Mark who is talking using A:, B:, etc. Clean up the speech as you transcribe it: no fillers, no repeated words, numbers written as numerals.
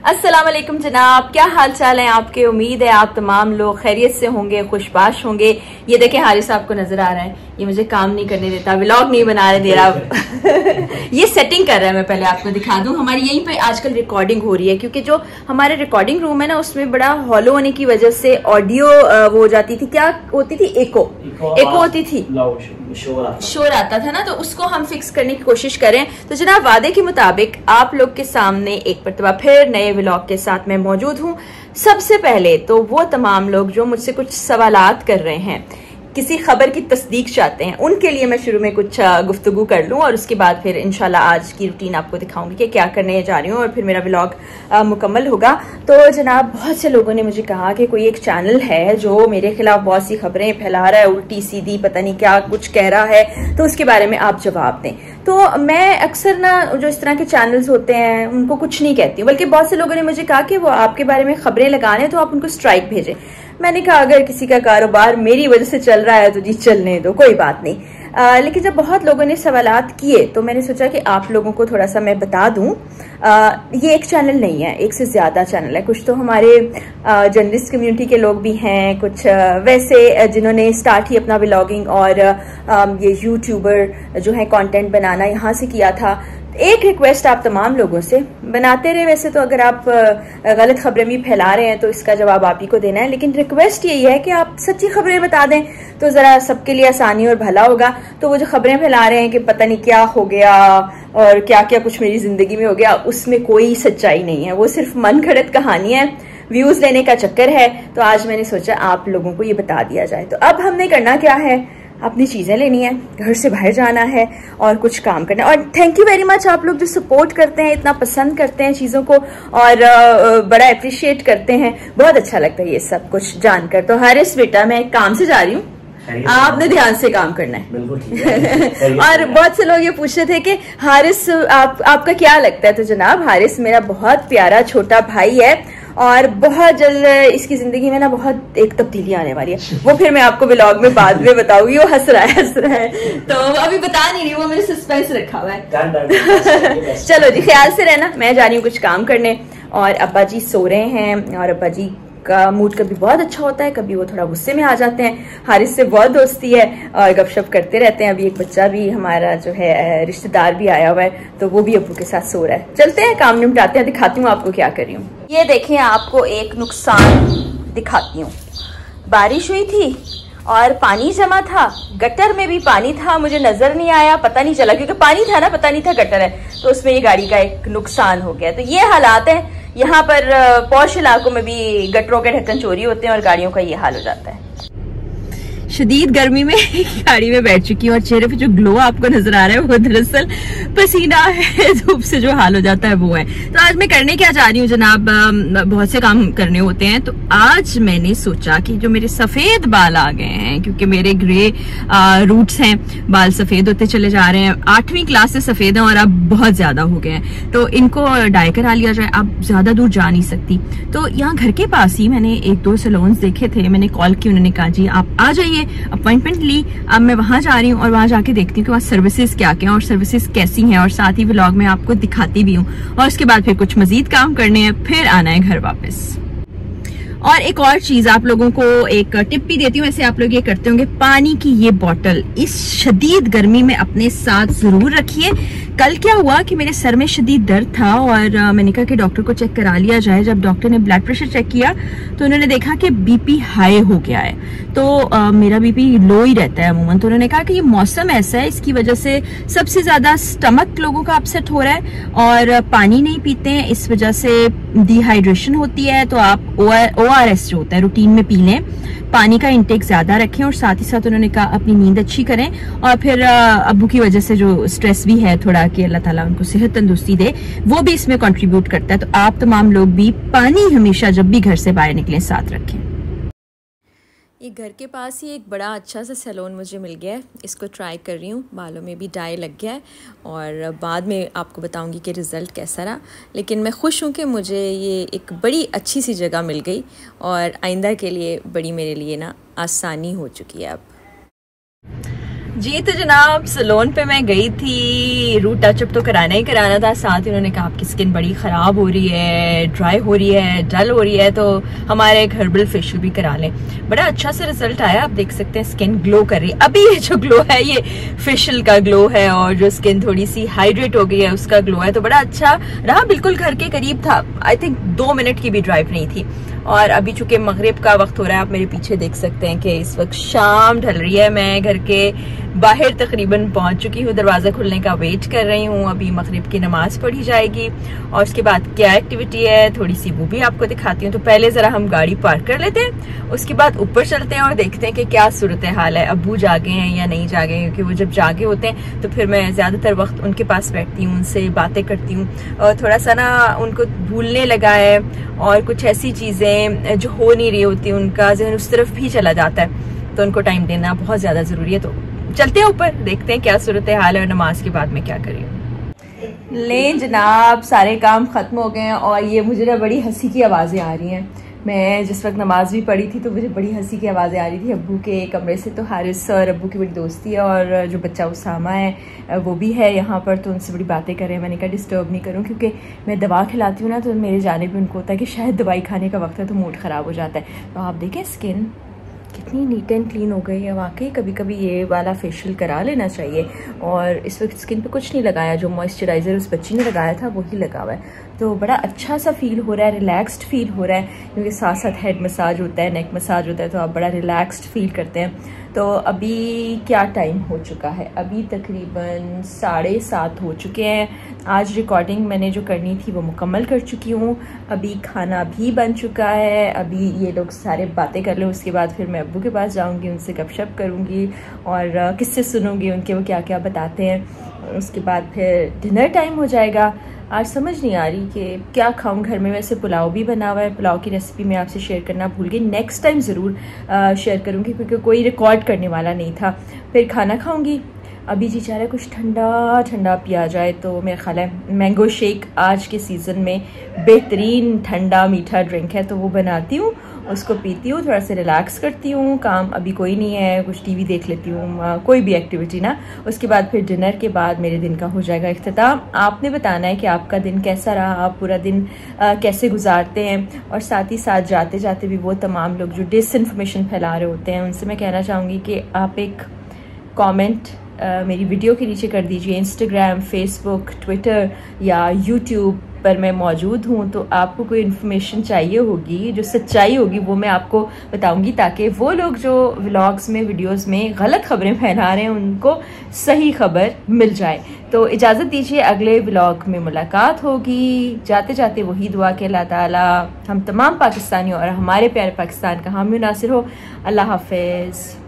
A: अस्सलाम वालेकुम जनाब, क्या हाल चाल है आपके। उम्मीद है आप तमाम लोग खैरियत से होंगे, खुशबाश होंगे। ये देखें हारिस आपको नजर आ रहा है, ये मुझे काम नहीं करने देता, व्लॉग नहीं बनाने दे रहा ये सेटिंग कर रहा है। मैं पहले आपको दिखा दूं, हमारी यहीं पे आजकल रिकॉर्डिंग हो रही है क्योंकि जो हमारे रिकॉर्डिंग रूम है ना उसमें बड़ा हॉलो होने की वजह से ऑडियो वो हो जाती थी, क्या होती थी, एको होती थी, शोर आता था ना, तो उसको हम फिक्स करने की कोशिश करें। तो जनाब वादे के मुताबिक आप लोग के सामने एक मरतबा फिर नए व्लॉग के साथ मैं मौजूद हूँ। सबसे पहले तो वो तमाम लोग जो मुझसे कुछ सवालात कर रहे हैं, किसी खबर की तस्दीक चाहते हैं, उनके लिए मैं शुरू में कुछ गुफ्तगू कर लूं और उसके बाद फिर इंशाल्लाह आज की रूटीन आपको दिखाऊंगी कि क्या करने जा रही हूँ और फिर मेरा व्लॉग मुकम्मल होगा। तो जनाब बहुत से लोगों ने मुझे कहा कि कोई एक चैनल है जो मेरे खिलाफ बहुत सी खबरें फैला रहा है, उल्टी सीधी पता नहीं क्या कुछ कह रहा है, तो उसके बारे में आप जवाब दें। तो मैं अक्सर ना जो इस तरह के चैनल्स होते हैं उनको कुछ नहीं कहती हूँ, बल्कि बहुत से लोगों ने मुझे कहा कि वो आपके बारे में खबरें लगाने तो आप उनको स्ट्राइक भेजें। मैंने कहा अगर किसी का कारोबार मेरी वजह से चल रहा है तो जी चलने दो, कोई बात नहीं। लेकिन जब बहुत लोगों ने सवालात किए तो मैंने सोचा कि आप लोगों को थोड़ा सा मैं बता दूं। ये एक चैनल नहीं है, एक से ज्यादा चैनल है। कुछ तो हमारे जर्नलिस्ट कम्युनिटी के लोग भी हैं, कुछ वैसे जिन्होंने स्टार्ट ही अपना व्लॉगिंग और ये यूट्यूबर जो है कंटेंट बनाना यहाँ से किया था। एक रिक्वेस्ट आप तमाम लोगों से, बनाते रहे वैसे तो अगर आप गलत खबरें भी फैला रहे हैं तो इसका जवाब आप ही को देना है, लेकिन रिक्वेस्ट यही है कि आप सच्ची खबरें बता दें तो जरा सबके लिए आसानी और भला होगा। तो वो जो खबरें फैला रहे हैं कि पता नहीं क्या हो गया और क्या क्या कुछ मेरी जिंदगी में हो गया, उसमें कोई सच्चाई नहीं है, वो सिर्फ मन घड़त कहानी है, व्यूज लेने का चक्कर है। तो आज मैंने सोचा आप लोगों को ये बता दिया जाए। तो अब हमने करना क्या है, अपनी चीजें लेनी है, घर से बाहर जाना है और कुछ काम करना है। और थैंक यू वेरी मच आप लोग जो सपोर्ट करते हैं, इतना पसंद करते हैं चीजों को और बड़ा अप्रिशिएट करते हैं, बहुत अच्छा लगता है ये सब कुछ जानकर। तो हारिस बेटा मैं काम से जा रही हूँ, आपने ध्यान से काम करना है। बिल्कुल और बहुत से लोग ये पूछ रहे थे कि हारिस आपका क्या लगता है। तो जनाब हारिस मेरा बहुत प्यारा छोटा भाई है और बहुत जल्द इसकी जिंदगी में ना बहुत एक तब्दीली आने वाली है, वो फिर मैं आपको व्लॉग में बाद में बताऊंगी। वो हंस रहा है तो अभी बता नहीं रही, वो मेरे सस्पेंस रखा हुआ है। चलो जी ख्याल से रहना, मैं जा रही हूँ कुछ काम करने। और अब्बा जी सो रहे हैं और अब्बा जी का मूड कभी बहुत अच्छा होता है, कभी वो थोड़ा गुस्से में आ जाते हैं। हारिस से बहुत दोस्ती है और गपशप करते रहते हैं। अभी एक बच्चा भी हमारा जो है रिश्तेदार भी आया हुआ है, तो वो भी अब्बू के साथ सो रहा है। चलते हैं काम निपटाते हैं, दिखाती हूँ आपको क्या कर रही हूँ। ये देखें आपको एक नुकसान दिखाती हूँ। बारिश हुई थी और पानी जमा था, गटर में भी पानी था, मुझे नजर नहीं आया, पता नहीं चला क्योंकि पानी था ना, पता नहीं था गटर है, तो उसमें ये गाड़ी का एक नुकसान हो गया। तो ये हालात है, यहाँ पर पौश इलाकों में भी गटरों के ढक्कन चोरी होते हैं और गाड़ियों का ये हाल हो जाता है। शदीद गर्मी में गाड़ी में बैठ चुकी हूँ और चेहरे पे जो ग्लो आपको नजर आ रहा है वो दरअसल पसीना है, धूप से जो हाल हो जाता है वो है। तो आज मैं करने क्या जा रही हूँ जनाब, बहुत से काम करने होते हैं। तो आज मैंने सोचा कि जो मेरे सफेद बाल आ गए हैं, क्योंकि मेरे ग्रे रूट्स हैं, बाल सफेद होते चले जा रहे हैं, 8वीं क्लास से सफेद हैं और अब बहुत ज्यादा हो गए हैं, तो इनको डाई करा लिया जाए। अब ज्यादा दूर जा नहीं सकती, तो यहाँ घर के पास ही मैंने 1-2 सैलून्स देखे थे, मैंने कॉल की, उन्होंने कहा जी आप आ जाइए, अपॉइंटमेंट ली। अब मैं वहां जा रही हूँ और वहां जाके देखती हूँ कि वहाँ सर्विसेज क्या क्या और सर्विसेज कैसी हैं, और साथ ही व्लॉग में आपको दिखाती भी हूँ। और उसके बाद फिर कुछ मजीद काम करने हैं, फिर आना है घर वापस। और एक और चीज आप लोगों को एक टिप भी देती हूँ, ऐसे आप लोग ये करते होंगे, पानी की ये बोतल इस शदीद गर्मी में अपने साथ जरूर रखिए। कल क्या हुआ कि मेरे सर में शदीद दर्द था और मैंने कहा कि डॉक्टर को चेक करा लिया जाए। जब डॉक्टर ने ब्लड प्रेशर चेक किया तो उन्होंने देखा कि बीपी हाई हो गया है, तो मेरा बीपी लो ही रहता है अमूमन। तो उन्होंने कहा कि ये मौसम ऐसा है, इसकी वजह से सबसे ज्यादा स्टमक लोगों का अपसेट हो रहा है और पानी नहीं पीते हैं, इस वजह से डिहाइड्रेशन होती है। तो आप ORS जो होता है रूटीन में पी लें, पानी का इंटेक ज्यादा रखें और साथ ही साथ उन्होंने कहा अपनी नींद अच्छी करें। और फिर अब्बू की वजह से जो स्ट्रेस भी है थोड़ा, कि अल्लाह ताला उनको सेहत तंदुरुस्ती दे, वो भी इसमें कंट्रीब्यूट करता है। तो आप तमाम लोग भी पानी हमेशा जब भी घर से बाहर निकलें साथ रखें। ये घर के पास ही एक बड़ा अच्छा सा सैलून मुझे मिल गया है, इसको ट्राई कर रही हूँ। बालों में भी डाई लग गया है और बाद में आपको बताऊँगी कि रिज़ल्ट कैसा रहा। लेकिन मैं खुश हूँ कि मुझे ये एक बड़ी अच्छी सी जगह मिल गई और आइंदा के लिए बड़ी मेरे लिए ना आसानी हो चुकी है अब। जी तो जनाब सलोन पे मैं गई थी, रूट टचअप तो कराना ही कराना था, साथ ही उन्होंने कहा आपकी स्किन बड़ी ख़राब हो रही है, ड्राई हो रही है, डल हो रही है, तो हमारे एक हर्बल फेशियल भी करा लें। बड़ा अच्छा सा रिजल्ट आया, आप देख सकते हैं स्किन ग्लो कर रही है। अभी ये जो ग्लो है ये फेशियल का ग्लो है और जो स्किन थोड़ी सी हाइड्रेट हो गई है उसका ग्लो है, तो बड़ा अच्छा रहा, बिल्कुल घर के करीब था। आई थिंक 2 मिनट की भी ड्राइव नहीं थी। और अभी चूंकि मगरिब का वक्त हो रहा है, आप मेरे पीछे देख सकते हैं कि इस वक्त शाम ढल रही है। मैं घर के बाहर तकरीबन पहुंच चुकी हूँ, दरवाज़ा खुलने का वेट कर रही हूँ। अभी मगरिब की नमाज पढ़ी जाएगी और उसके बाद क्या एक्टिविटी है थोड़ी सी वो भी आपको दिखाती हूँ। तो पहले ज़रा हम गाड़ी पार्क कर लेते हैं, उसके बाद ऊपर चलते हैं और देखते हैं कि क्या सूरत हाल है, अब्बू जागे हैं या नहीं जागे हैं। क्योंकि वो जब जागे होते हैं तो फिर मैं ज़्यादातर वक्त उनके पास बैठती हूँ, उनसे बातें करती हूँ और थोड़ा सा ना उनको भूलने लगा है और कुछ ऐसी चीज़ें जो हो नहीं रही होती, उनका ज़हन उस तरफ भी चला जाता है, तो उनको टाइम देना बहुत ज़्यादा ज़रूरी है। तो चलते हैं ऊपर, देखते हैं क्या सूरत हाल है और नमाज के बाद में क्या करें। ले जनाब सारे काम ख़त्म हो गए हैं और ये मुझे ना बड़ी हंसी की आवाज़ें आ रही हैं। मैं जिस वक्त नमाज भी पढ़ी थी तो मुझे बड़ी हंसी की आवाज़ें आ रही थी अब्बू के कमरे से। तो हारिस और अब्बू की बड़ी दोस्ती है और जो बच्चा उसामा है वो भी है यहाँ पर, तो उनसे बड़ी बातें करें। मैंने कहा डिस्टर्ब नहीं करूँ क्योंकि मैं दवा खिलाती हूँ ना, तो मेरे जाने भी उनको होता है कि शायद दवाई खाने का वक्त है तो मूड ख़राब हो जाता है। तो आप देखें स्किन कितनी नीट एंड क्लीन हो गई है। वाकई कभी कभी ये वाला फेशियल करा लेना चाहिए। और इस वक्त स्किन पे कुछ नहीं लगाया, जो मॉइस्चराइज़र उस बच्ची ने लगाया था वही लगा हुआ है, तो बड़ा अच्छा सा फील हो रहा है, रिलैक्स्ड फील हो रहा है। क्योंकि साथ साथ हेड मसाज होता है, नेक मसाज होता है, तो आप बड़ा रिलैक्स्ड फील करते हैं। तो अभी क्या टाइम हो चुका है, अभी तकरीबन 7:30 हो चुके हैं। आज रिकॉर्डिंग मैंने जो करनी थी वो मुकम्मल कर चुकी हूँ। अभी खाना भी बन चुका है, अभी ये लोग सारे बातें कर लें, उसके बाद फिर मैं अब्बू के पास जाऊँगी, उनसे गपशप करूँगी और किस्से सुनूँगी उनके, वो क्या क्या बताते हैं। उसके बाद फिर डिनर टाइम हो जाएगा। आज समझ नहीं आ रही कि क्या खाऊं। घर में वैसे पुलाव भी बना हुआ है, पुलाव की रेसिपी मैं आपसे शेयर करना भूल गई, नेक्स्ट टाइम ज़रूर शेयर करूंगी क्योंकि कोई रिकॉर्ड करने वाला नहीं था। फिर खाना खाऊंगी। अभी जी चाह रहा है कुछ ठंडा ठंडा पिया जाए, तो मेरा ख्याल है मैंगो शेक आज के सीज़न में बेहतरीन ठंडा मीठा ड्रिंक है, तो वो बनाती हूँ, उसको पीती हूँ, थोड़ा सा रिलैक्स करती हूँ। काम अभी कोई नहीं है, कुछ टीवी देख लेती हूँ, कोई भी एक्टिविटी ना। उसके बाद फिर डिनर के बाद मेरे दिन का हो जाएगा इख्तिताम। आपने बताना है कि आपका दिन कैसा रहा, आप पूरा दिन कैसे गुजारते हैं। और साथ ही साथ जाते जाते भी वो तमाम लोग जो डिसइंफॉर्मेशन फैला रहे होते हैं उनसे मैं कहना चाहूँगी कि आप एक कॉमेंट मेरी वीडियो के नीचे कर दीजिए। इंस्टाग्राम, फेसबुक, ट्विटर या यूट्यूब पर मैं मौजूद हूँ, तो आपको कोई इन्फॉर्मेशन चाहिए होगी, जो सच्चाई होगी वो मैं आपको बताऊंगी, ताकि वो लोग जो व्लॉग्स में, वीडियोस में गलत खबरें फैला रहे हैं उनको सही खबर मिल जाए। तो इजाज़त दीजिए, अगले व्लॉग में मुलाकात होगी। जाते जाते वही दुआ कि अल्लाह ताला हम तमाम पाकिस्तानियों और हमारे प्यारे पाकिस्तान का हामी नासिर हो। अल्लाह हाफिज़।